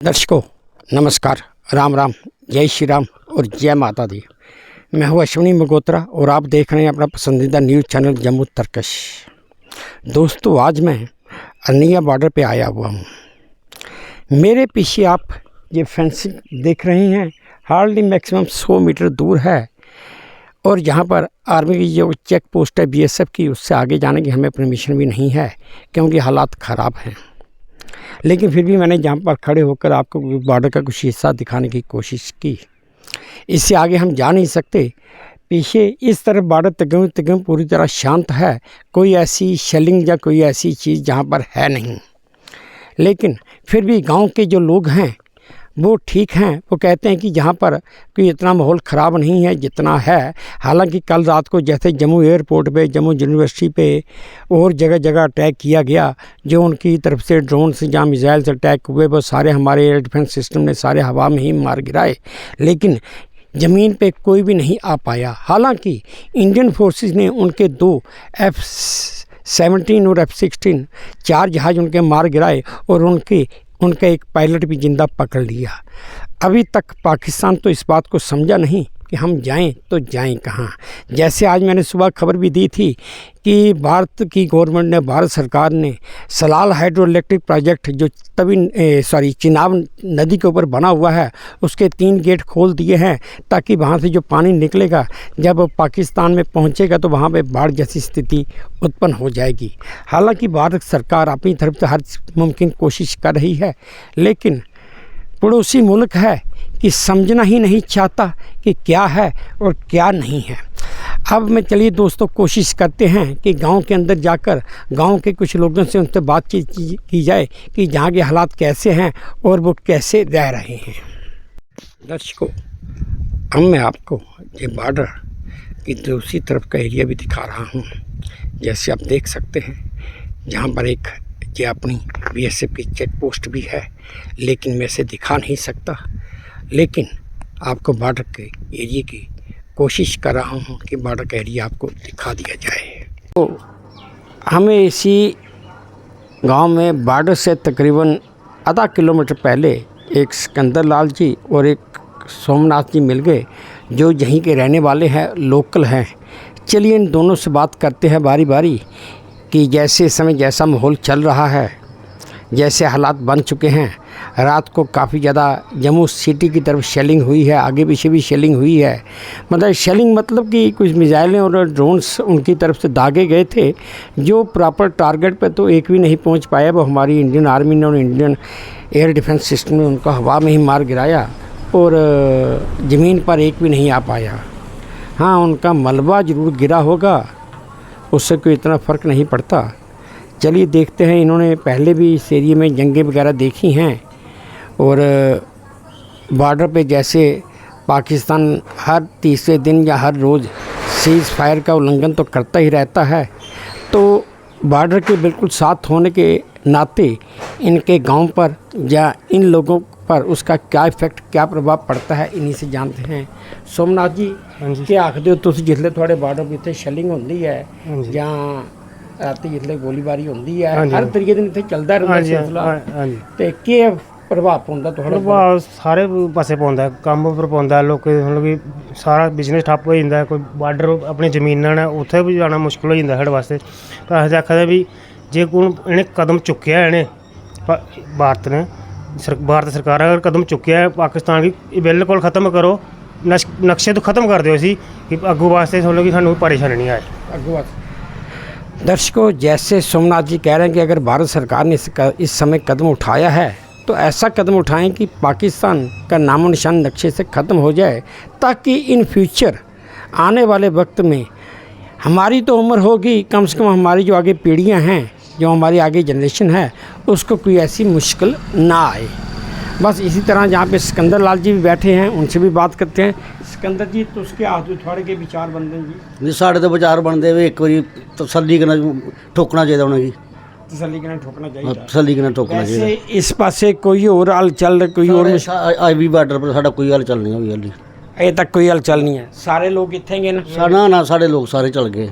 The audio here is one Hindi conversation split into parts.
दर्शकों नमस्कार, राम राम, जय श्री राम और जय माता दी। मैं हूं अश्विनी मगोत्रा और आप देख रहे हैं अपना पसंदीदा न्यूज़ चैनल जम्मू तरकश। दोस्तों आज मैं अरनिया बॉर्डर पे आया हुआ हूं। मेरे पीछे आप ये फेंसिंग देख रहे हैं, हार्डली मैक्सिमम 100 मीटर दूर है और यहाँ पर आर्मी की जो चेक पोस्ट है बीएसएफ की, उससे आगे जाने की हमें परमिशन भी नहीं है क्योंकि हालात ख़राब हैं। लेकिन फिर भी मैंने जहाँ पर खड़े होकर आपको बॉर्डर का कुछ हिस्सा दिखाने की कोशिश की। इससे आगे हम जा नहीं सकते। पीछे इस तरफ बॉर्डर तकरीबन पूरी तरह शांत है, कोई ऐसी शेलिंग या कोई ऐसी चीज़ जहाँ पर है नहीं। लेकिन फिर भी गांव के जो लोग हैं वो ठीक हैं, वो कहते हैं कि जहाँ पर कोई इतना माहौल ख़राब नहीं है जितना है। हालांकि कल रात को जैसे जम्मू एयरपोर्ट पे, जम्मू यूनिवर्सिटी पे और जगह जगह अटैक किया गया, जो उनकी तरफ से ड्रोन से जहाँ मिसाइल से अटैक हुए वो सारे हमारे एयर डिफेंस सिस्टम ने सारे हवा में ही मार गिराए, लेकिन ज़मीन पे कोई भी नहीं आ पाया। हालांकि इंडियन फोर्सेस ने उनके 2 F-17 और F-16 4 जहाज़ उनके मार गिराए और उनका एक पायलट भी जिंदा पकड़ लिया। अभी तक पाकिस्तान तो इस बात को समझा नहीं कि हम जाएं तो जाएं कहाँ। जैसे आज मैंने सुबह खबर भी दी थी कि भारत की गवर्नमेंट ने, भारत सरकार ने सलाल हाइड्रो इलेक्ट्रिक प्रोजेक्ट जो चिनाब नदी के ऊपर बना हुआ है, उसके 3 गेट खोल दिए हैं ताकि वहाँ से जो पानी निकलेगा जब पाकिस्तान में पहुँचेगा तो वहाँ पे बाढ़ जैसी स्थिति उत्पन्न हो जाएगी। हालांकि भारत सरकार अपनी तरफ से हर मुमकिन कोशिश कर रही है, लेकिन पड़ोसी मुल्क है कि समझना ही नहीं चाहता कि क्या है और क्या नहीं है। अब मैं चलिए दोस्तों कोशिश करते हैं कि गांव के अंदर जाकर गांव के कुछ लोगों से उनसे बातचीत की जाए कि यहाँ के हालात कैसे हैं और वो कैसे रह रहे हैं। दर्शकों अब मैं आपको ये बॉर्डर की दूसरी तरफ का एरिया भी दिखा रहा हूँ। जैसे आप देख सकते हैं जहाँ पर एक ये अपनी बीएसएफ की चेक पोस्ट भी है, लेकिन मैं इसे दिखा नहीं सकता। लेकिन आपको बॉर्डर के एरिया की कोशिश कर रहा हूँ कि बॉर्डर का एरिया आपको दिखा दिया जाए। तो हमें इसी गांव में बॉर्डर से तकरीबन आधा किलोमीटर पहले एक सिकंदर लाल जी और एक सोमनाथ जी मिल गए, जो यहीं के रहने वाले हैं, लोकल हैं। चलिए इन दोनों से बात करते हैं बारी बारी कि जैसे इस समय जैसा माहौल चल रहा है, जैसे हालात बन चुके हैं। रात को काफ़ी ज़्यादा जम्मू सिटी की तरफ शेलिंग हुई है, आगे पीछे भी शेलिंग हुई है। मतलब शेलिंग मतलब कि कुछ मिसाइलें और ड्रोन्स उनकी तरफ से दागे गए थे, जो प्रॉपर टारगेट पे तो एक भी नहीं पहुंच पाया। वो हमारी इंडियन आर्मी ने और इंडियन एयर डिफेंस सिस्टम ने उनका हवा में ही मार गिराया और ज़मीन पर एक भी नहीं आ पाया। हाँ, उनका मलबा ज़रूर गिरा होगा, उससे कोई इतना फ़र्क नहीं पड़ता। चलिए देखते हैं। इन्होंने पहले भी इस एरिया में जंगें वगैरह देखी हैं और बॉर्डर पे जैसे पाकिस्तान हर तीसरे दिन या हर रोज़ सीज़ फायर का उल्लंघन तो करता ही रहता है, तो बॉर्डर के बिल्कुल साथ होने के नाते इनके गांव पर या इन लोगों पर उसका क्या इफेक्ट, क्या प्रभाव पड़ता है, इन्हीं से जानते हैं। सोमनाथ जी क्या आखते हो तुम जिसले थोड़े बॉर्डर पर इतने शेलिंग होती है या रात जिसले गोलीबारी होती है, हर तरीके दिन इतने चलता रहता सिलसिला, तो क्या प्रभाव पौंदा? प्रभाव सारे पासे पौंदा है, काम पर पौंदा है। लोग मतलब कि सारा बिजनेस ठप्प हो जाता है। कोई बॉर्डर अपनी जमीनां ने उत्थे भी जाना मुश्किल हो जाता साढ़े वास्ते। पर अस आखदे भी जे कोई इन्हें कदम चुक्या इन्हें भारत सरकार अगर कदम चुक्या है पाकिस्तान की बिल्कुल ख़त्म करो, नक्शे तो ख़त्म कर दो इसी कि अगू वास्ते समझो कि सानू परेशानी नहीं आए अगू वास्ते। दर्शकों जैसे सोमनाथ जी कह रहे हैं कि अगर भारत सरकार ने इस समय कदम उठाया है तो ऐसा कदम उठाएं कि पाकिस्तान का नामो निशान नक्शे से ख़त्म हो जाए, ताकि इन फ्यूचर आने वाले वक्त में हमारी तो उम्र होगी, कम से कम हमारी जो आगे पीढ़ियां हैं, जो हमारी आगे जनरेशन है, उसको कोई ऐसी मुश्किल ना आए। बस इसी तरह जहाँ पे सिकंदर लाल जी भी बैठे हैं, उनसे भी बात करते हैं। सिकंदर जी तो उसके आदू थोड़े के विचार बनते हैं जी। साढ़े तो विचार बनते हुए एक बारी तसल्ली कन्नै ठोकना चाहिए उन्हें, तसल्ली कन्नै ठोकना चाहिए, तसल्ली कन्नै ठोकना चाहिए। इस पासे कोई और हल चल, कोई और अज भी बार्डर पर साਡਾ कोई हल चल नहीं हुई हाली, अजे तक कोई हल चल नहीं है। सारे लोग इत्थे गए ना? ना साढ़े लोग सारे चल गए,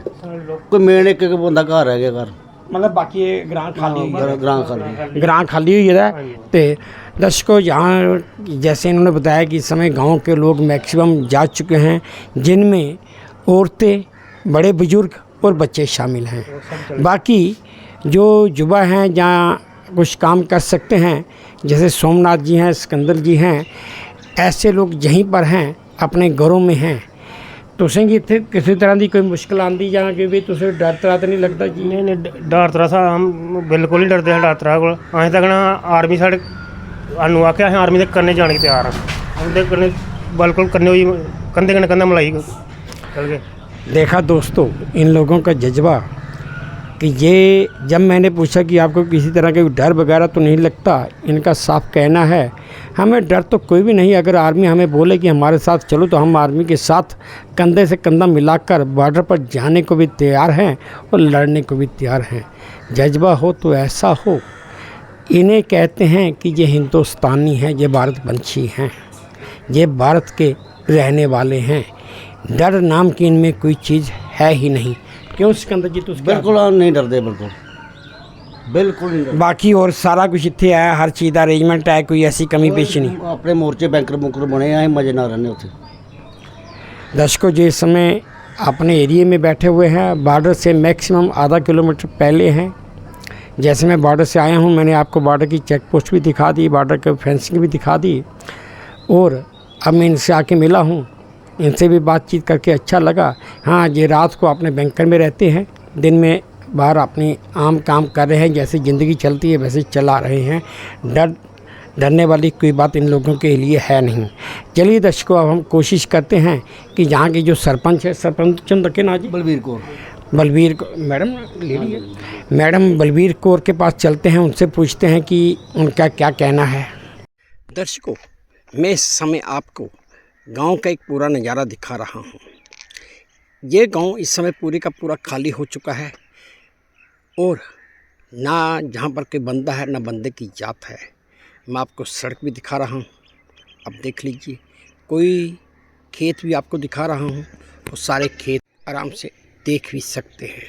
कोई मेन एक बंदा घर रह गया घर। मतलब बाकी ये ग्रां खाली हुई है, ग्रां खाली ग्रां खाली हुई है। तो दर्शकों, यहाँ जैसे इन्होंने बताया कि इस समय गांव के लोग मैक्सिमम जा चुके हैं, जिनमें औरतें, बड़े बुजुर्ग और बच्चे शामिल हैं। बाकी जो युवा हैं जहाँ कुछ काम कर सकते हैं, जैसे सोमनाथ जी हैं, सिकंदर जी हैं, ऐसे लोग यहीं पर हैं, अपने घरों में हैं। तुसें कि इत्थे किसी तरह की कोई मुश्किल आती जां कि भी तुसें डर तरा तो नहीं लगता जी? नहीं डर तरह सा हम बिल्कुल नहीं डरते हैं डर तरह को। अजें तक ना आर्मी साढ़े सानूं आखेआ असें आर्मी दे कन्नै जाने गी त्यार हां, उं'दे कन्नै बिल्कुल कन्नै होई कंधे कन्नै कंधा मलाई चल गए। देखा दोस्तों इन लोगों का जज्बा कि ये, जब मैंने पूछा कि आपको किसी तरह का डर वगैरह तो नहीं लगता, इनका साफ कहना है हमें डर तो कोई भी नहीं। अगर आर्मी हमें बोले कि हमारे साथ चलो तो हम आर्मी के साथ कंधे से कंधा मिलाकर बॉर्डर पर जाने को भी तैयार हैं और लड़ने को भी तैयार हैं। जज्बा हो तो ऐसा हो। इन्हें कहते हैं कि ये हिंदुस्तानी हैं, ये भारतवंशी हैं, ये भारत के रहने वाले हैं। डर नाम की इनमें कोई चीज़ है ही नहीं। क्यों सिकंदर जी? तुम बिल्कुल नहीं डरते, बिल्कुल बिल्कुल नहीं डरते। बाकी और सारा कुछ इत्थे है, हर चीज़ का अरेंजमेंट है, कोई ऐसी कमी पेशी नहीं। अपने मोर्चे बैंकर बुंकर बने हैं, मजे ना रहने उत्थे। दर्शकों जो इस समय अपने एरिए में बैठे हुए हैं, बॉर्डर से मैक्सिमम आधा किलोमीटर पहले हैं। जैसे मैं बॉर्डर से आया हूँ, मैंने आपको बॉर्डर की चेक पोस्ट भी दिखा दी, बॉर्डर की फेंसिंग भी दिखा दी, और अब मैं इनसे आके मिला हूँ, इनसे भी बातचीत करके अच्छा लगा। हाँ, ये रात को अपने बैंकर में रहते हैं, दिन में बाहर अपनी आम काम कर रहे हैं, जैसे ज़िंदगी चलती है वैसे चला रहे हैं। डरने वाली कोई बात इन लोगों के लिए है नहीं। चलिए दर्शकों, अब हम कोशिश करते हैं कि यहाँ के जो सरपंच है, सरपंच चंद के नाजी बलबीर को मैडम लेडी है, मैडम बलबीर कौर के पास चलते हैं, उनसे पूछते हैं कि उनका क्या कहना है। दर्शकों, मैं इस समय आपको गांव का एक पूरा नज़ारा दिखा रहा हूं। ये गांव इस समय पूरे का पूरा खाली हो चुका है, और ना जहां पर कोई बंदा है ना बंदे की जात है। मैं आपको सड़क भी दिखा रहा हूं, अब देख लीजिए। कोई खेत भी आपको दिखा रहा हूं, और सारे खेत आराम से देख भी सकते हैं।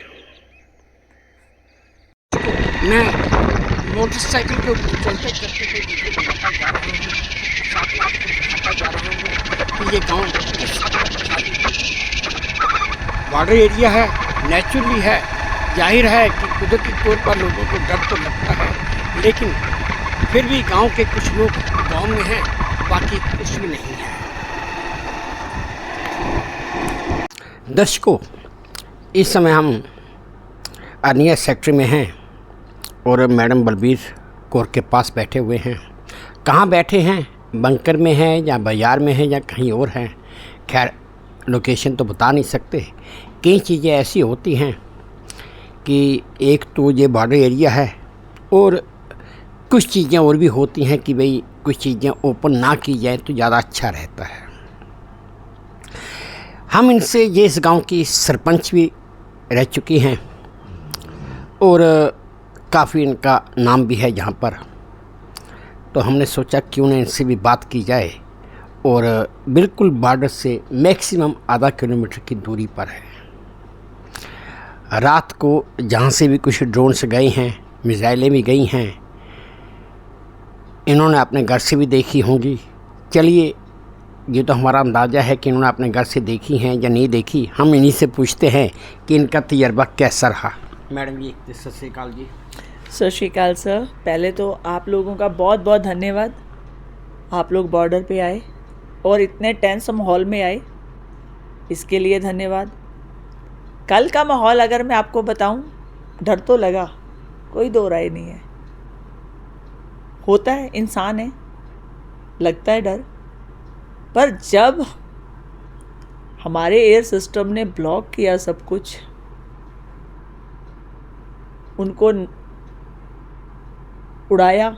मैं मोटरसाइकिल के ऊपर चलते करते ये गांव बॉर्डर एरिया है, नेचुरली है। जाहिर है कि कुदरती तौर पर लोगों को डर तो लगता है, लेकिन फिर भी गांव के कुछ लोग गांव में हैं, बाकी कुछ भी नहीं है। दर्शकों, इस समय हम अरनिया सेक्टर में हैं और मैडम बलबीर कौर के पास बैठे हुए हैं। कहाँ बैठे हैं, बंकर में हैं या बाज़ार में हैं या कहीं और हैं, खैर लोकेशन तो बता नहीं सकते। कई चीज़ें ऐसी होती हैं कि एक तो ये बॉर्डर एरिया है, और कुछ चीज़ें और भी होती हैं कि भाई कुछ चीज़ें ओपन ना की जाए तो ज़्यादा अच्छा रहता है। हम इनसे, ये इस गांव की सरपंच भी रह चुकी हैं और काफ़ी इनका नाम भी है यहाँ पर, तो हमने सोचा क्यों ना इनसे भी बात की जाए। और बिल्कुल बॉर्डर से मैक्सिमम आधा किलोमीटर की दूरी पर है। रात को जहाँ से भी कुछ ड्रोन से गए हैं, मिसाइलें भी गई हैं, इन्होंने अपने घर से भी देखी होंगी। चलिए, ये तो हमारा अंदाज़ा है कि इन्होंने अपने घर से देखी हैं या नहीं देखी। हम इन्हीं से पूछते हैं कि इनका तजर्बा कैसा रहा। मैडम जी, सत श्री अकाल जी। सत श्री अकाल सर। पहले तो आप लोगों का बहुत बहुत धन्यवाद। आप लोग बॉर्डर पे आए और इतने टेंस माहौल में आए, इसके लिए धन्यवाद। कल का माहौल अगर मैं आपको बताऊं, डर तो लगा, कोई दो राय नहीं है। होता है, इंसान है, लगता है डर। पर जब हमारे एयर सिस्टम ने ब्लॉक किया सब कुछ, उनको उड़ाया,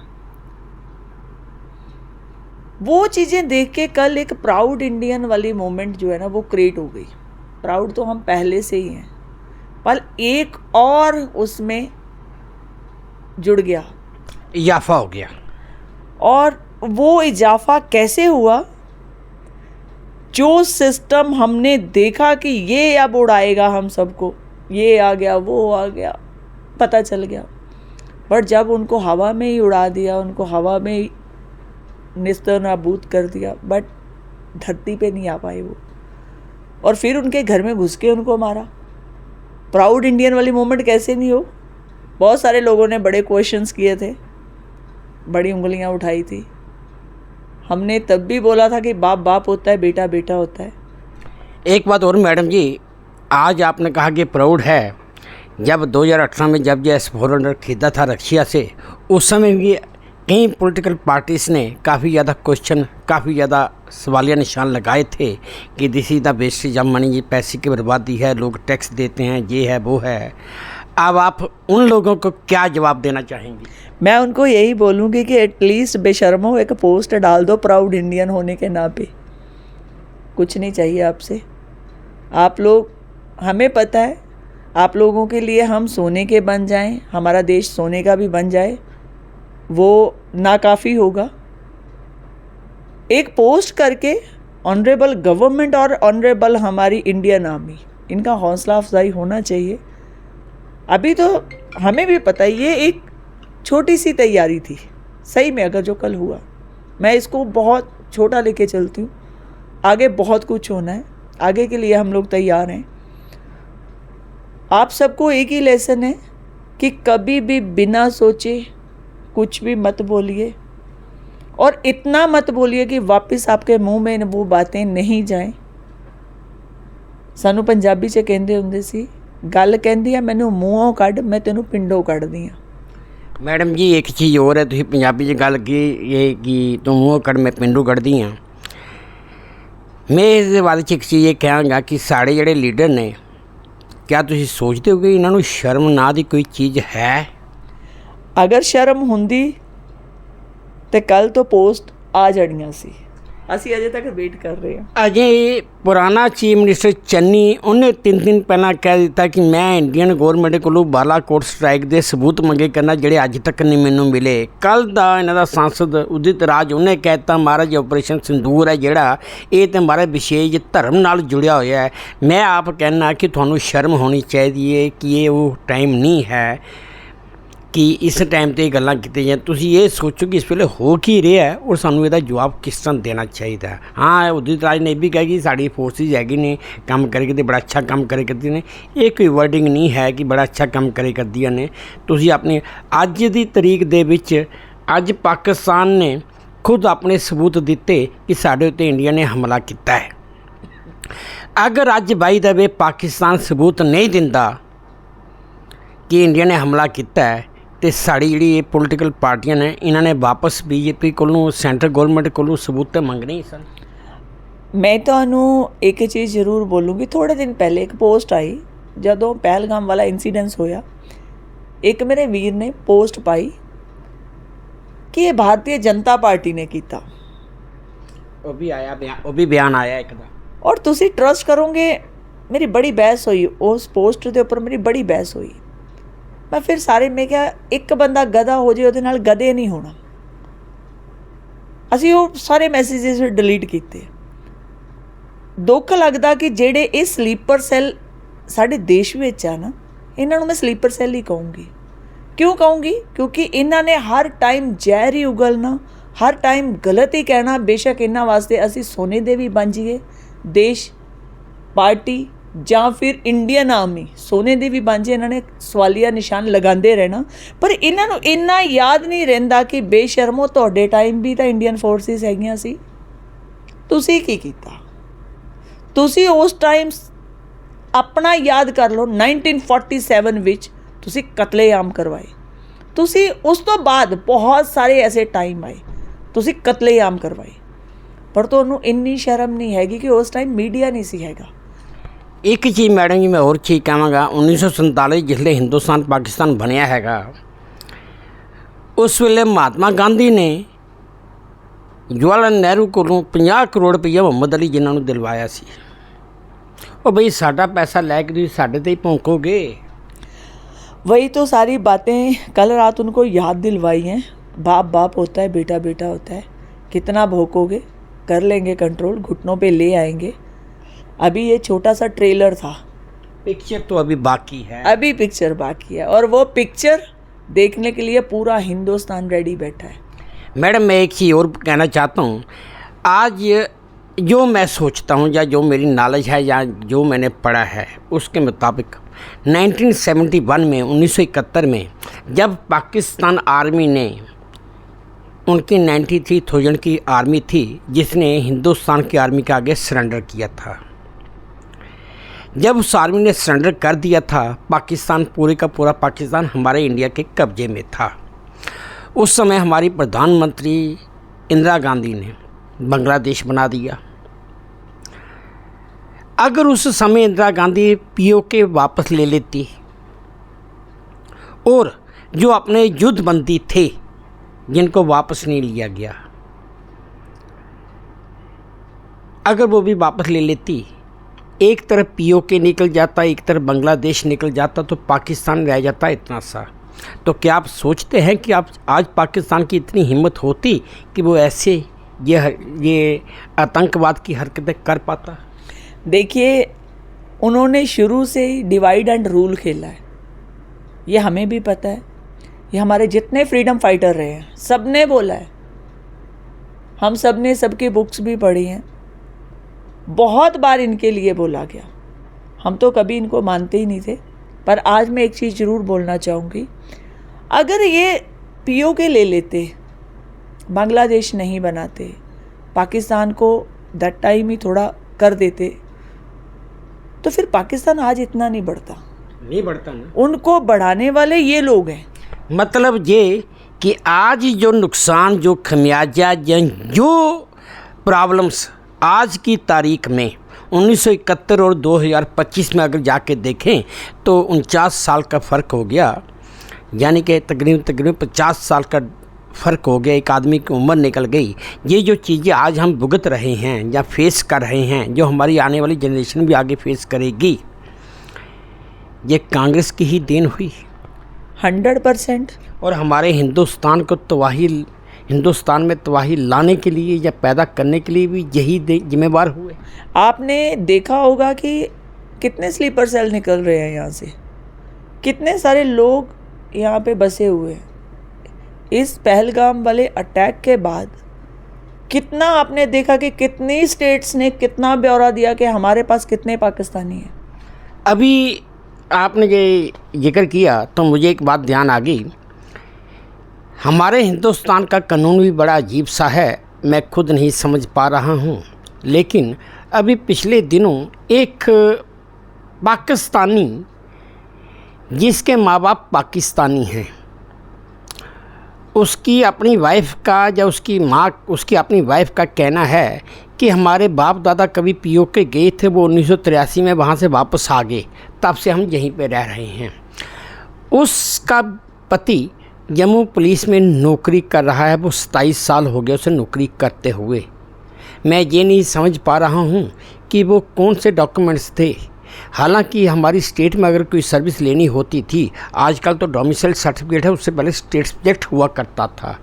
वो चीज़ें देख के कल एक प्राउड इंडियन वाली मोमेंट जो है ना, वो क्रिएट हो गई। प्राउड तो हम पहले से ही हैं, पर एक और उसमें जुड़ गया, इजाफा हो गया। और वो इजाफा कैसे हुआ? जो सिस्टम हमने देखा कि ये अब उड़ाएगा हम सबको, ये आ गया, वो आ गया, पता चल गया। बट जब उनको हवा में ही उड़ा दिया, उनको हवा में ही निस्तर नाबूद कर दिया, बट धरती पे नहीं आ पाए वो। और फिर उनके घर में घुस के उनको मारा। प्राउड इंडियन वाली मोमेंट कैसे नहीं हो। बहुत सारे लोगों ने बड़े क्वेश्चंस किए थे, बड़ी उंगलियां उठाई थी। हमने तब भी बोला था कि बाप बाप होता है, बेटा बेटा होता है। एक बात और मैडम जी, आज आपने कहा कि प्राउड है। जब 2018 में जब ये S-400 खरीदा था रशिया से, उस समय भी कई पॉलिटिकल पार्टीज़ ने काफ़ी ज़्यादा क्वेश्चन, काफ़ी ज़्यादा सवालिया निशान लगाए थे कि this is the wastage of money, ये पैसे की बर्बादी है, लोग टैक्स देते हैं, ये है वो है। अब आप उन लोगों को क्या जवाब देना चाहेंगी? मैं उनको यही बोलूँगी कि एटलीस्ट बेशर्मो एक पोस्ट डाल दो प्राउड इंडियन होने के नाते। कुछ नहीं चाहिए आपसे। आप लोग, हमें पता है आप लोगों के लिए हम सोने के बन जाएं, हमारा देश सोने का भी बन जाए, वो नाकाफ़ी होगा। एक पोस्ट करके ऑनरेबल गवर्नमेंट और ऑनरेबल हमारी इंडियन आर्मी, इनका हौसला अफजाई होना चाहिए। अभी तो हमें भी पता है ये एक छोटी सी तैयारी थी। सही में अगर जो कल हुआ, मैं इसको बहुत छोटा लेके चलती हूँ। आगे बहुत कुछ होना है, आगे के लिए हम लोग तैयार हैं। आप सबको एक ही लेसन है कि कभी भी बिना सोचे कुछ भी मत बोलिए, और इतना मत बोलिए कि वापस आपके मुंह में वो बातें नहीं जाएं। सानू पंजाबी च कहंदे हुंदे सी, गल कहंदी है मैनू मूहों कढ़, मैं तेनू पिंडों कढ़ दियां। मैडम जी एक चीज़ और है, तुसीं पंजाबी च गल की ये कि तू मूँह कढ़ मैं पिंडू कढ़दी हाँ। मैं इस बारे च एक चीज़ ये कहांगा कि साढ़े जिहड़े लीडर ने, क्या तुसीं सोचते हो कि इन्हां नूं शर्म ना दी कोई चीज़ है? अगर शर्म हुंदी तो कल तो पोस्ट आ जाणियां सी। ਅਸੀਂ ਅਜੇ ਤੱਕ ਵੇਟ ਕਰ ਰਹੇ ਹਾਂ। ਅਜੇ ਪੁਰਾਣਾ ਚੀਫ ਮਿਨਿਸਟਰ ਚੰਨੀ, ਉਹਨੇ 3 ਦਿਨ ਪਹਿਲਾਂ ਕਹਿ ਦਿੱਤਾ ਕਿ ਮੈਂ ਇੰਡੀਅਨ ਗੌਰਮੈਂਟ ਕੋਲੋਂ ਬਾਲਾਕੋਟ ਸਟ੍ਰਾਈਕ ਦੇ ਸਬੂਤ ਮੰਗੇ ਕਰਨਾ, ਜਿਹੜੇ ਅੱਜ ਤੱਕ ਨਹੀਂ ਮੈਨੂੰ ਮਿਲੇ। ਕੱਲ੍ਹ ਦਾ ਇਹਨਾਂ ਦਾ ਸਾਂਸਦ ਉਦਿਤ ਰਾਜ, ਉਹਨੇ ਕਹਿ ਦਿੱਤਾ ਮਹਾਰਾਜ ਆਪਰੇਸ਼ਨ ਸਿੰਦੂਰ ਹੈ ਜਿਹੜਾ, ਇਹ ਤਾਂ ਮਹਾਰਾਜ ਵਿਸ਼ੇਸ਼ ਧਰਮ ਨਾਲ ਜੁੜਿਆ ਹੋਇਆ ਹੈ। ਮੈਂ ਆਪ ਕਹਿਣਾ ਕਿ ਤੁਹਾਨੂੰ ਸ਼ਰਮ ਹੋਣੀ ਚਾਹੀਦੀ ਹੈ ਕਿ ਇਹ ਉਹ ਟਾਈਮ ਨਹੀਂ ਹੈ कि इस टाइम ਤੇ ਗੱਲਾਂ ਕੀਤੀਆਂ ਜਾਣ। ਤੁਸੀਂ ਇਹ ਸੋਚੋ ਕਿ ਇਸ ਵੇਲੇ ਹੋ ਕੀ ਰਿਹਾ ਹੈ ਔਰ ਸਾਨੂੰ ਇਹਦਾ ਜਵਾਬ ਕਿਸ ਤਰ੍ਹਾਂ ਦੇਣਾ ਚਾਹੀਦਾ। ਹਾਂ, ਉਦਿਤ ਰਾਜ ਨੇ ਵੀ ਕਿਹਾ ਕਿ ਸਾਡੀ ਫੋਰਸਿਸ ਹੈਗੀ ਨੇ, ਕੰਮ ਕਰੇ ਤੇ ਬੜਾ ਅੱਛਾ ਕੰਮ ਕਰੇ ਕਰਦੀਆਂ ਨੇ। ਇਹ ਕੋਈ ਵਰਡਿੰਗ ਨਹੀਂ ਹੈ ਕਿ ਬੜਾ ਅੱਛਾ ਕੰਮ ਕਰੇ ਕਰਦੀਆਂ ਨੇ। ਤੁਸੀਂ ਆਪਣੇ ਅੱਜ ਦੀ ਤਰੀਕ ਦੇ ਵਿੱਚ, ਅੱਜ ਪਾਕਿਸਤਾਨ ਨੇ ਖੁਦ ਆਪਣੇ ਸਬੂਤ ਦਿੱਤੇ ਕਿ ਸਾਡੇ ਉੱਤੇ ਇੰਡੀਆ ਨੇ ਹਮਲਾ ਕੀਤਾ ਹੈ। ਅਗਰ ਅੱਜ ਬਾਈ ਦਾ ਵੇ ਪਾਕਿਸਤਾਨ ਸਬੂਤ ਨਹੀਂ ਦਿੰਦਾ ਕਿ ਇੰਡੀਆ ਨੇ ਹਮਲਾ ਕੀਤਾ ਹੈ, तो साड़ी जी पोलिटिकल पार्टियां ने, इन्होंने वापस बीजेपी को, सेंट्रल गौरमेंट को सबूत तो मंगने ही सन। मैं तो एक चीज़ जरूर बोलूँगी। थोड़े दिन पहले एक पोस्ट आई, जदों पहलगाम वाला इंसीडेंस होया, एक मेरे वीर ने पोस्ट पाई कि ये भारतीय जनता पार्टी ने किया। वो भी आया बयान, वो भी बयान आया एक दा। और तुसी ट्रस्ट करोगे, मेरी बड़ी बहस हुई उस पोस्ट के उपर, मेरी बड़ी बहस हुई। मैं फिर सारे, मैं क्या एक बंदा गधा हो जाए उहदे नाल गधे नहीं होना। असी वो सारे मैसेजेस डिलीट किए। दुख लगता कि जेड़े ये स्लीपर सैल साडे देश विच आ ना, इन्हां नूं मैं स्लीपर सैल ही कहूँगी। क्यों कहूँगी? क्योंकि इन्हां ने हर टाइम जहर ही उगलना, हर टाइम गलत ही कहना। बेशक इन्हां वास्ते असी सोने दे भी बन जाइए, देश पार्टी ਜਾਂ ਫਿਰ ਇੰਡੀਅਨ ਆਰਮੀ ਸੋਨੇ ਦੀ ਵੀ ਬਣ ਜੇ, ਇਹਨਾਂ ਨੇ ਸਵਾਲੀਆ ਨਿਸ਼ਾਨ ਲਗਾਉਂਦੇ ਰਹਿਣਾ। ਪਰ ਇਹਨਾਂ ਨੂੰ ਇੰਨਾ ਯਾਦ ਨਹੀਂ ਰਹਿੰਦਾ ਕਿ ਬੇਸ਼ਰਮੋ ਤੁਹਾਡੇ ਟਾਈਮ ਵੀ ਤਾਂ ਇੰਡੀਅਨ ਫੋਰਸਿਸ ਹੈਗੀਆਂ ਸੀ। ਤੁਸੀਂ ਕੀ ਕੀਤਾ? ਤੁਸੀਂ ਉਸ ਟਾਈਮ ਆਪਣਾ ਯਾਦ ਕਰ ਲਓ। 1947 ਵਿੱਚ ਤੁਸੀਂ ਕਤਲੇਆਮ ਕਰਵਾਏ। ਤੁਸੀਂ ਉਸ ਤੋਂ ਬਾਅਦ ਬਹੁਤ ਸਾਰੇ ਐਸੇ ਟਾਈਮ ਆਏ, ਤੁਸੀਂ ਕਤਲੇਆਮ ਕਰਵਾਏ, ਪਰ ਤੁਹਾਨੂੰ ਇੰਨੀ ਸ਼ਰਮ ਨਹੀਂ ਹੈਗੀ ਕਿ ਉਸ ਟਾਈਮ ਮੀਡੀਆ ਨਹੀਂ ਸੀ ਹੈਗਾ। एक चीज़ मैडम जी मैं और चीज़ कहांगा, 1947 जिसले हिंदुस्तान पाकिस्तान बनया हैगा, उस वेले महात्मा गांधी ने जवाहरलाल नेहरू को 50 करोड़ रुपया मुहम्मद अली जिन्हां नूं दिलवाया सी। ਉਹ ਬਈ ਸਾਡਾ ਪੈਸਾ ਲੈ ਕੇ ਤੁਸੀਂ ਸਾਡੇ ਤੇ ਹੀ ਭੌਂਕੋਗੇ। वही तो सारी बातें कल रात उनको याद दिलवाई हैं। बाप बाप होता है, बेटा बेटा होता है। कितना भौंकोगे? कर लेंगे कंट्रोल, घुटनों पे ले आएंगे। अभी ये छोटा सा ट्रेलर था पिक्चर तो अभी बाकी है। अभी पिक्चर बाकी है और वो पिक्चर देखने के लिए पूरा हिंदुस्तान रेडी बैठा है। मैडम मैं एक चीज़ और कहना चाहता हूँ, आज जो मैं सोचता हूँ या जो मेरी नॉलेज है या जो मैंने पढ़ा है उसके मुताबिक 1971 में 1971 में जब पाकिस्तान आर्मी ने उनकी 93,000 की आर्मी थी जिसने हिंदुस्तान की आर्मी के आगे सरेंडर किया था। जब उस आर्मी ने सरेंडर कर दिया था, पाकिस्तान पूरे का पूरा पाकिस्तान हमारे इंडिया के कब्जे में था। उस समय हमारी प्रधानमंत्री इंदिरा गांधी ने बांग्लादेश बना दिया। अगर उस समय इंदिरा गांधी पीओके वापस ले लेती और जो अपने युद्धबंदी थे जिनको वापस नहीं लिया गया, अगर वो भी वापस ले लेती, एक तरफ पीओके निकल जाता, एक तरफ बांग्लादेश निकल जाता, तो पाकिस्तान रह जाता इतना सा। तो क्या आप सोचते हैं कि आप आज पाकिस्तान की इतनी हिम्मत होती कि वो ऐसे ये आतंकवाद की हरकतें कर पाता? देखिए, उन्होंने शुरू से ही डिवाइड एंड रूल खेला है, ये हमें भी पता है। ये हमारे जितने फ्रीडम फाइटर रहे हैं सब ने बोला है, हम सब ने सबकी बुक्स भी पढ़ी हैं, बहुत बार इनके लिए बोला गया। हम तो कभी इनको मानते ही नहीं थे, पर आज मैं एक चीज़ ज़रूर बोलना चाहूँगी, अगर ये पीओके ले लेते, बांग्लादेश नहीं बनाते, पाकिस्तान को दैट टाइम ही थोड़ा कर देते, तो फिर पाकिस्तान आज इतना नहीं बढ़ता ना। उनको बढ़ाने वाले ये लोग हैं। मतलब ये कि आज जो नुकसान, जो खमियाजा, जो प्रॉब्लम्स आज की तारीख में 1971 और 2025 में अगर जाके देखें तो 49 साल का फ़र्क हो गया, यानी कि तकरीबन 50 साल का फ़र्क हो गया। एक आदमी की उम्र निकल गई। ये जो चीज़ें आज हम भुगत रहे हैं या फेस कर रहे हैं, जो हमारी आने वाली जनरेशन भी आगे फेस करेगी, ये कांग्रेस की ही देन हुई 100%। और हमारे हिंदुस्तान को हिंदुस्तान में तबाही लाने के लिए या पैदा करने के लिए भी यही जिम्मेवार हुए। आपने देखा होगा कि कितने स्लीपर सेल निकल रहे हैं यहाँ से, कितने सारे लोग यहाँ पे बसे हुए हैं। इस पहलगाम वाले अटैक के बाद कितना आपने देखा कि कितनी स्टेट्स ने कितना ब्यौरा दिया कि हमारे पास कितने पाकिस्तानी हैं। अभी आपने ये जिक्र किया तो मुझे एक बात ध्यान आ गई, हमारे हिंदुस्तान का कानून भी बड़ा अजीब सा है, मैं खुद नहीं समझ पा रहा हूँ। लेकिन अभी पिछले दिनों एक पाकिस्तानी जिसके माँ बाप पाकिस्तानी हैं, उसकी अपनी वाइफ का या उसकी अपनी वाइफ का कहना है कि हमारे बाप दादा कभी पीओके गए थे, वो 1983 में वहाँ से वापस आ गए, तब से हम यहीं पे रह रहे हैं। उसका पति जम्मू पुलिस में नौकरी कर रहा है, वो 27 साल हो गए उसे नौकरी करते हुए। मैं ये नहीं समझ पा रहा हूँ कि वो कौन से डॉक्यूमेंट्स थे। हालांकि हमारी स्टेट में अगर कोई सर्विस लेनी होती थी, आजकल तो डोमिसाइल सर्टिफिकेट है, उससे पहले स्टेट सब्जेक्ट हुआ करता था।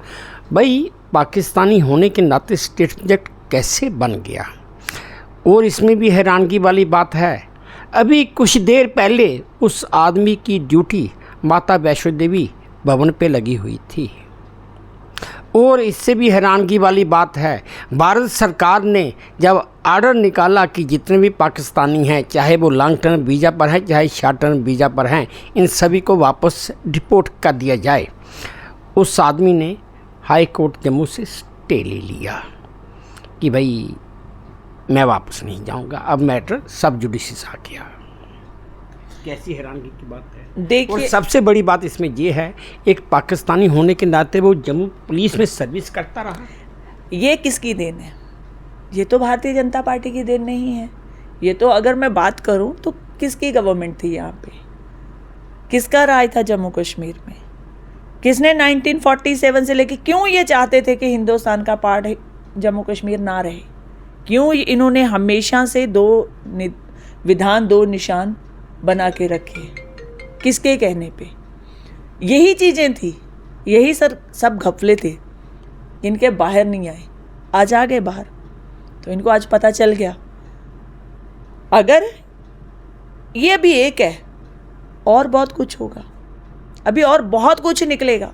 भाई पाकिस्तानी होने के नाते स्टेट सब्जेक्ट कैसे बन गया? और इसमें भी हैरानगी वाली बात है, अभी कुछ देर पहले उस आदमी की ड्यूटी माता वैष्णो देवी भवन पे लगी हुई थी। और इससे भी हैरानगी वाली बात है, भारत सरकार ने जब आर्डर निकाला कि जितने भी पाकिस्तानी हैं, चाहे वो लॉन्ग टर्म वीज़ा पर हैं चाहे शॉर्ट टर्म वीज़ा पर हैं, इन सभी को वापस डिपोर्ट कर दिया जाए, उस आदमी ने हाई कोर्ट जम्मू से स्टे ले लिया कि भाई मैं वापस नहीं जाऊंगा। अब मैटर सब जुडिशियस आ गया। कैसी हैरानगी की बात है। देखिए, और सबसे बड़ी बात इसमें यह है, एक पाकिस्तानी होने के नाते वो जम्मू पुलिस में सर्विस करता रहा। ये किसकी देन है? ये तो भारतीय जनता पार्टी की देन नहीं है। ये तो अगर मैं बात करूं तो किसकी गवर्नमेंट थी यहाँ पे? किसका राज था जम्मू कश्मीर में? किसने 1947 से लेके क्यों ये चाहते थे कि हिंदुस्तान का पार्ट जम्मू कश्मीर ना रहे? क्यों इन्होंने हमेशा से दो निशान बना के रखे? किसके कहने पे? यही चीज़ें थी, यही सब घपले थे, इनके बाहर नहीं आए। आज आ गए बाहर तो इनको आज पता चल गया। अगर ये भी एक है, और बहुत कुछ होगा, अभी और बहुत कुछ निकलेगा।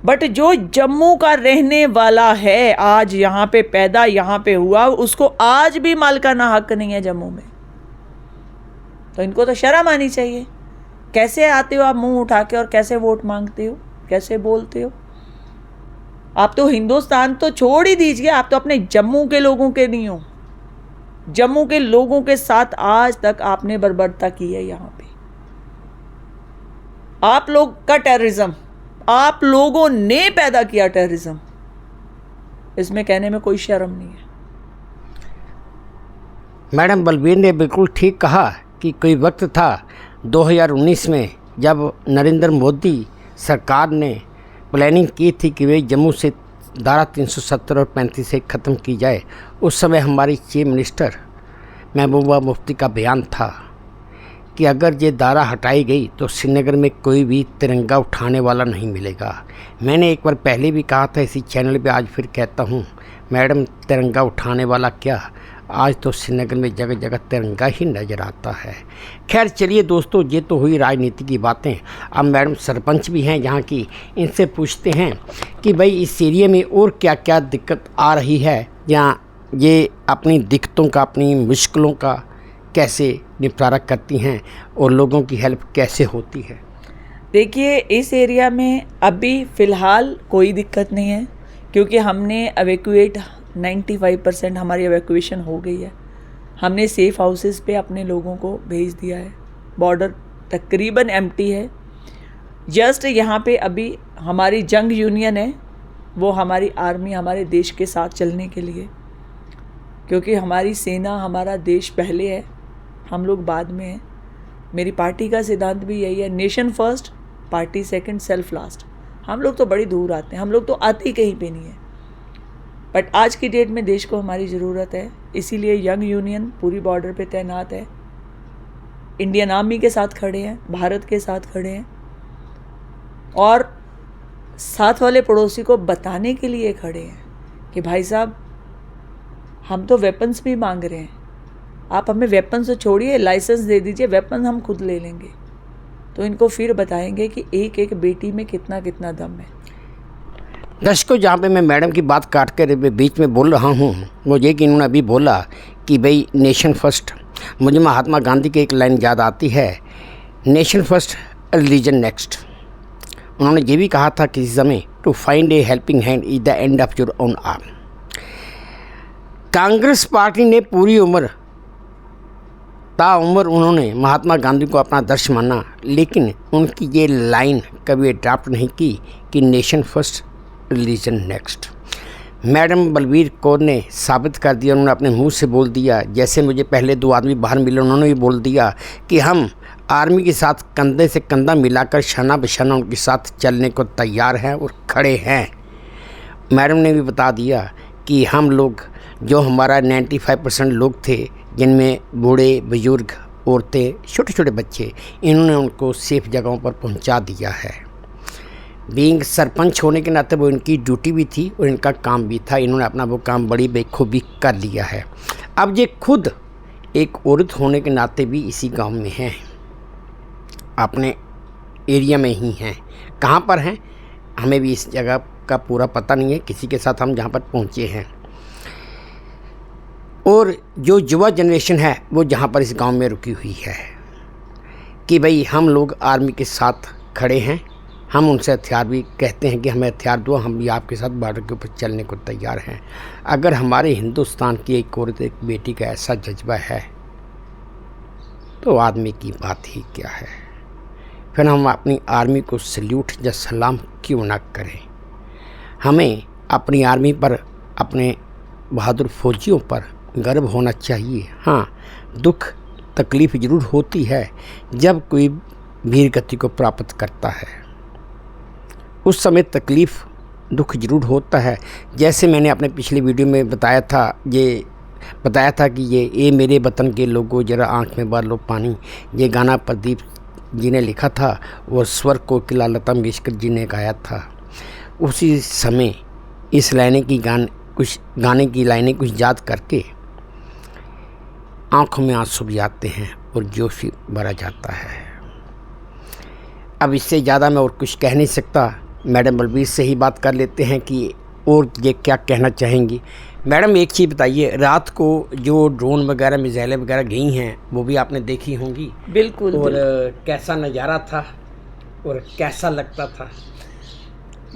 बट जो जम्मू का रहने वाला है, आज यहाँ पे पैदा, यहाँ पे हुआ, उसको आज भी मालिकाना हक नहीं है जम्मू में। तो इनको तो शर्म आनी चाहिए। कैसे आते हो आप मुंह उठा के और कैसे वोट मांगते हो, कैसे बोलते हो? आप तो हिंदुस्तान तो छोड़ ही दीजिए, आप तो अपने जम्मू के लोगों के नहीं हो। जम्मू के लोगों के साथ आज तक आपने बर्बरता की है। यहाँ पे आप लोग का टेररिज्म, आप लोगों ने पैदा किया टेररिज्म, इसमें कहने में कोई शर्म नहीं है। मैडम बलबीर ने बिल्कुल ठीक कहा कि कोई वक्त था 2019 में जब नरेंद्र मोदी सरकार ने प्लानिंग की थी कि वे जम्मू से धारा 370 और 35 से ख़त्म की जाए। उस समय हमारी चीफ मिनिस्टर महबूबा मुफ्ती का बयान था कि अगर ये धारा हटाई गई तो श्रीनगर में कोई भी तिरंगा उठाने वाला नहीं मिलेगा। मैंने एक बार पहले भी कहा था इसी चैनल पे, आज फिर कहता हूँ मैडम, तिरंगा उठाने वाला क्या, आज तो श्रीनगर में जगह जगह तिरंगा ही नज़र आता है। खैर चलिए दोस्तों, ये तो हुई राजनीति की बातें। अब मैडम सरपंच भी हैं यहाँ की, इनसे पूछते हैं कि भाई इस एरिया में और क्या क्या दिक्कत आ रही है, यहाँ ये अपनी दिक्कतों का, अपनी मुश्किलों का कैसे निपटारा करती हैं और लोगों की हेल्प कैसे होती है। देखिए, इस एरिया में अभी फ़िलहाल कोई दिक्कत नहीं है, क्योंकि हमने एवैक्यूएट 95% हमारी एवैक्यूएशन हो गई है। हमने सेफ़ हाउसेस पे अपने लोगों को भेज दिया है। बॉर्डर तकरीबन एम्प्टी है। जस्ट यहाँ पे अभी हमारी जंग यूनियन है, वो हमारी आर्मी हमारे देश के साथ चलने के लिए, क्योंकि हमारी सेना, हमारा देश पहले है, हम लोग बाद में हैं। मेरी पार्टी का सिद्धांत भी यही है, nation first, party second, self last. हम लोग तो बड़ी दूर आते हैं, हम लोग तो आते ही कहीं पे नहीं है। बट आज की डेट में देश को हमारी ज़रूरत है, इसीलिए यंग यूनियन पूरी बॉर्डर पे तैनात है। इंडियन आर्मी के साथ खड़े हैं, भारत के साथ खड़े हैं, और साथ वाले पड़ोसी को बताने के लिए खड़े हैं कि भाई साहब, हम तो वेपन्स भी मांग रहे हैं, आप हमें वेपन्स तो छोड़िए, लाइसेंस दे दीजिए, वेपन हम खुद ले लेंगे। तो इनको फिर बताएंगे कि एक एक बेटी में कितना कितना दम है। दर्शकों, जहाँ पे मैं मैडम की बात काट कर बीच में बोल रहा हूँ, वो ये कि इन्होंने अभी बोला कि भाई नेशन फर्स्ट, मुझे महात्मा गांधी की एक लाइन याद आती है, नेशन फर्स्ट रिलीजन नेक्स्ट। उन्होंने ये भी कहा था किसी समय, to find a helping hand is the end of your own arm. Congress party ने पूरी उम्र ताउम्र उन्होंने महात्मा गांधी को अपना आदर्श माना, लेकिन उनकी ये लाइन कभी अडॉप्ट नहीं की कि nation first religion next. Madam Balbir Kaur ने साबित कर दिया, उन्होंने अपने मुंह से बोल दिया। जैसे मुझे पहले दो आदमी बाहर मिले, उन्होंने भी बोल दिया कि हम आर्मी के साथ कंधे से कंधा मिलाकर शाना बशाना उनके साथ चलने को तैयार हैं और खड़े हैं। मैडम ने भी बता दिया कि हम लोग, जो हमारा 95% लोग थे, जिनमें बूढ़े बुजुर्ग, औरतें, छोटे छोटे बच्चे, इन्होंने उनको सेफ जगहों पर पहुंचा दिया है। बीइंग सरपंच होने के नाते वो इनकी ड्यूटी भी थी और इनका काम भी था। इन्होंने अपना वो काम बड़ी बेखूबी कर लिया है। अब ये खुद एक औरत होने के नाते भी इसी गांव में हैं, अपने एरिया में ही हैं। कहाँ पर हैं हमें भी इस जगह का पूरा पता नहीं है, किसी के साथ हम जहाँ पर पहुँचे हैं। और जो युवा जनरेशन है वो जहाँ पर इस गांव में रुकी हुई है कि भाई हम लोग आर्मी के साथ खड़े हैं, हम उनसे हथियार भी कहते हैं कि हमें हथियार दो, हम भी आपके साथ बॉर्डर के ऊपर चलने को तैयार हैं। अगर हमारे हिंदुस्तान की एक औरत, एक बेटी का ऐसा जज्बा है तो आदमी की बात ही क्या है। फिर हम अपनी आर्मी को सल्यूट या सलाम क्यों ना करें। हमें अपनी आर्मी पर, अपने बहादुर फौजियों पर गर्व होना चाहिए। हाँ, दुख तकलीफ़ ज़रूर होती है जब कोई वीर गति को प्राप्त करता है, उस समय तकलीफ़ दुख ज़रूर होता है। जैसे मैंने अपने पिछले वीडियो में बताया था कि ये मेरे वतन के लोगों जरा आँख में भर लो पानी, ये गाना प्रदीप जी ने लिखा था और स्वर कोकिला लता मंगेशकर जी ने गाया था। उसी समय इस गाने की लाइनें कुछ याद करके आँखों में आंसू भी आते हैं और जोश भरा जाता है। अब इससे ज़्यादा मैं और कुछ कह नहीं सकता। मैडम बलबीर से ही बात कर लेते हैं कि और ये क्या कहना चाहेंगी। मैडम एक चीज़ बताइए, रात को जो ड्रोन वगैरह मिसाइलें वगैरह गई हैं वो भी आपने देखी होंगी। बिल्कुल। और कैसा नज़ारा था और कैसा लगता था?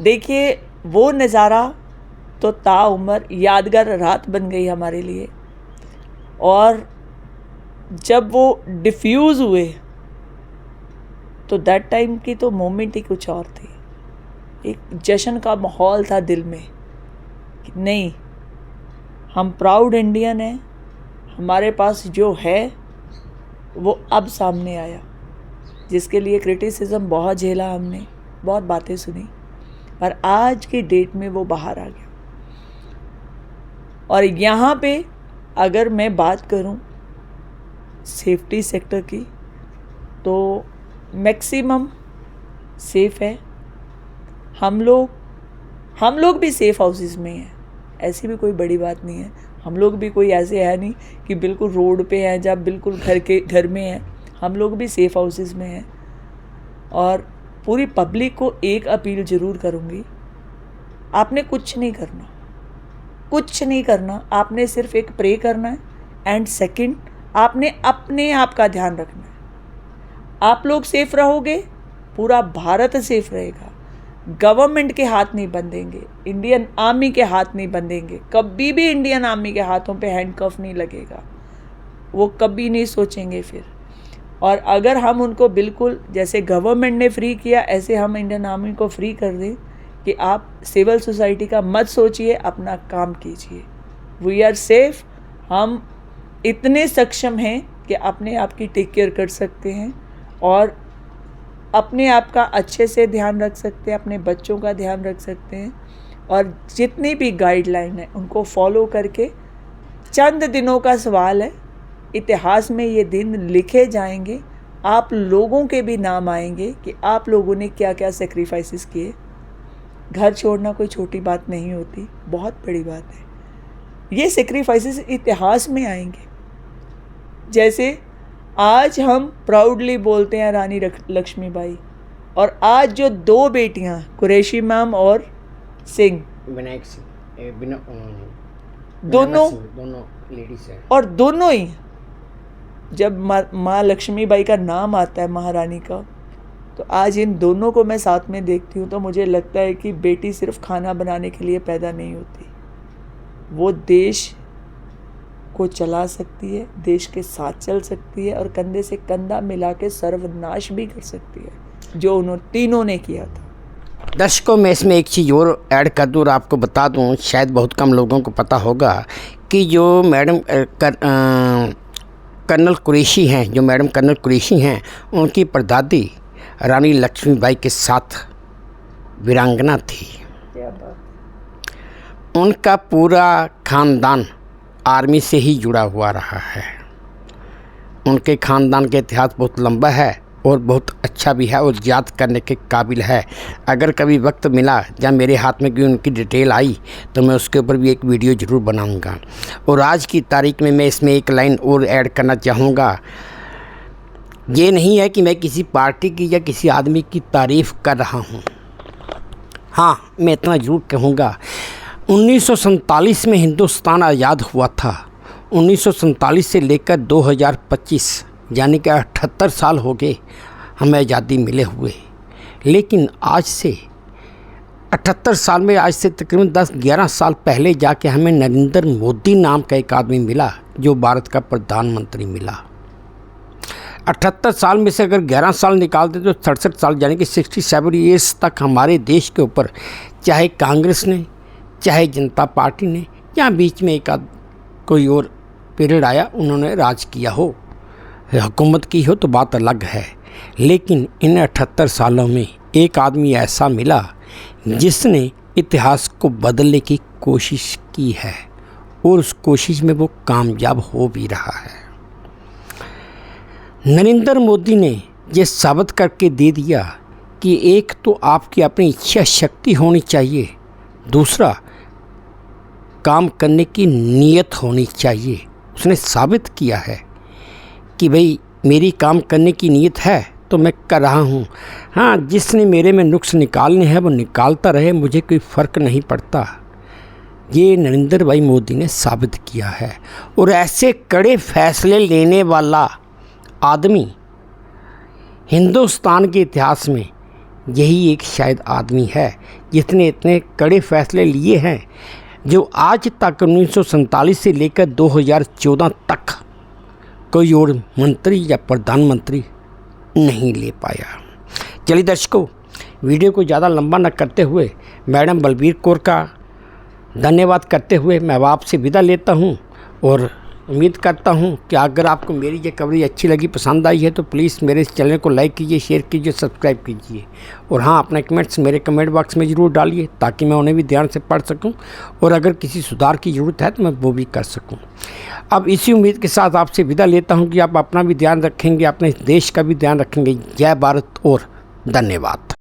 देखिए, वो नज़ारा तो ताउम्र यादगार रात बन गई हमारे लिए। और जब वो डिफ्यूज़ हुए तो दैट टाइम की तो मोमेंट ही कुछ और थी। एक जश्न का माहौल था दिल में कि नहीं, हम प्राउड इंडियन हैं, हमारे पास जो है वो अब सामने आया। जिसके लिए क्रिटिसिज्म बहुत झेला हमने, बहुत बातें सुनी, पर आज की डेट में वो बाहर आ गया। और यहाँ पे अगर मैं बात करूँ सेफ्टी सेक्टर की, तो मैक्सिमम सेफ़ है। हम लोग भी सेफ़ हाउसेस में हैं, ऐसी भी कोई बड़ी बात नहीं है। हम लोग भी कोई ऐसे है नहीं कि बिल्कुल रोड पे हैं, जब बिल्कुल घर में हैं। हम लोग भी सेफ़ हाउसेस में हैं। और पूरी पब्लिक को एक अपील ज़रूर करूँगी, आपने कुछ नहीं करना, आपने सिर्फ एक प्रे करना है। एंड सेकंड, आपने अपने आप का ध्यान रखना है। आप लोग सेफ रहोगे, पूरा भारत सेफ रहेगा। गवर्नमेंट के हाथ नहीं बंधेंगे, इंडियन आर्मी के हाथ नहीं बंधेंगे, कभी भी इंडियन आर्मी के हाथों पे हैंडकफ नहीं लगेगा, वो कभी नहीं सोचेंगे फिर। और अगर हम उनको बिल्कुल जैसे गवर्नमेंट ने फ्री किया, ऐसे हम इंडियन आर्मी को फ्री कर दें कि आप सिविल सोसाइटी का मत सोचिए, अपना काम कीजिए। We are safe. हम इतने सक्षम हैं कि अपने आप की टेक केयर कर सकते हैं और अपने आप का अच्छे से ध्यान रख सकते हैं, अपने बच्चों का ध्यान रख सकते हैं। और जितनी भी गाइडलाइन है उनको फॉलो करके, चंद दिनों का सवाल है, इतिहास में ये दिन लिखे जाएंगे। आप लोगों के भी नाम आएंगे कि आप लोगों ने क्या क्या सेक्रीफाइसेस किए। घर छोड़ना कोई छोटी बात नहीं होती, बहुत बड़ी बात है। ये सेक्रीफाइसेस इतिहास में आएंगे। जैसे आज हम प्राउडली बोलते हैं रानी लक्ष्मीबाई, और आज जो दो बेटियां कुरैशी मैम और सिंह, विनायक सिंह, दोनों लेडीज हैं। और दोनों ही जब माँ लक्ष्मीबाई का नाम आता है, महारानी का, तो आज इन दोनों को मैं साथ में देखती हूँ तो मुझे लगता है कि बेटी सिर्फ खाना बनाने के लिए पैदा नहीं होती, वो देश को चला सकती है, देश के साथ चल सकती है और कंधे से कंधा मिला के सर्वनाश भी कर सकती है, जो उन्होंने तीनों ने किया था। दर्शकों, मैं इसमें एक चीज़ और ऐड कर दूँ और आपको बता दूँ, शायद बहुत कम लोगों को पता होगा कि जो मैडम कर्नल कुरैशी हैं, जो मैडम कर्नल कुरैशी हैं, उनकी परदादी रानी लक्ष्मीबाई के साथ वीरांगना थी। उनका पूरा खानदान आर्मी से ही जुड़ा हुआ रहा है। उनके ख़ानदान का इतिहास बहुत लंबा है और बहुत अच्छा भी है और याद करने के काबिल है। अगर कभी वक्त मिला या मेरे हाथ में कोई उनकी डिटेल आई तो मैं उसके ऊपर भी एक वीडियो ज़रूर बनाऊंगा। और आज की तारीख में मैं इसमें एक लाइन और ऐड करना चाहूँगा। ये नहीं है कि मैं किसी पार्टी की या किसी आदमी की तारीफ़ कर रहा हूँ। हाँ, मैं इतना ज़रूर कहूँगा, 1947 में हिंदुस्तान आज़ाद हुआ था। 1947 से लेकर 2025 यानी कि 78 साल हो गए हमें आज़ादी मिले हुए। लेकिन आज से 78 साल में, आज से तकरीबन 10-11 साल पहले जाके हमें नरेंद्र मोदी नाम का एक आदमी मिला, जो भारत का प्रधानमंत्री मिला। 78 साल में से अगर 11 साल निकाल दें तो 67 साल यानी कि 67 ईयर्स तक हमारे देश के ऊपर चाहे कांग्रेस ने, चाहे जनता पार्टी ने, या बीच में एक कोई और पीरियड आया, उन्होंने राज किया हो, हुकूमत की हो तो बात अलग है। लेकिन इन 78 सालों में एक आदमी ऐसा मिला जिसने इतिहास को बदलने की कोशिश की है और उस कोशिश में वो कामयाब हो भी रहा है। नरेंद्र मोदी ने ये साबित करके दे दिया कि एक तो आपकी अपनी इच्छा शक्ति होनी चाहिए, दूसरा काम करने की नीयत होनी चाहिए। उसने साबित किया है कि भाई मेरी काम करने की नीयत है तो मैं कर रहा हूँ। हाँ, जिसने मेरे में नुक्स निकालने हैं वो निकालता रहे, मुझे कोई फ़र्क नहीं पड़ता। ये नरेंद्र भाई मोदी ने साबित किया है। और ऐसे कड़े फैसले लेने वाला आदमी हिंदुस्तान के इतिहास में यही एक शायद आदमी है जिसने इतने कड़े फैसले लिए हैं जो आज तक 1947 से लेकर 2014 तक कोई और मंत्री या प्रधानमंत्री नहीं ले पाया। चलिए दर्शकों, वीडियो को ज़्यादा लंबा न करते हुए मैडम बलबीर कौर का धन्यवाद करते हुए मैं आपसे विदा लेता हूं और उम्मीद करता हूं कि अगर आपको मेरी ये कवरेज अच्छी लगी, पसंद आई है तो प्लीज़ मेरे इस चैनल को लाइक कीजिए, शेयर कीजिए, सब्सक्राइब कीजिए और हाँ, अपने कमेंट्स मेरे कमेंट बॉक्स में ज़रूर डालिए ताकि मैं उन्हें भी ध्यान से पढ़ सकूं और अगर किसी सुधार की ज़रूरत है तो मैं वो भी कर सकूं। अब इसी उम्मीद के साथ आपसे विदा लेता हूं कि आप अपना भी ध्यान रखेंगे, अपने देश का भी ध्यान रखेंगे। जय भारत और धन्यवाद।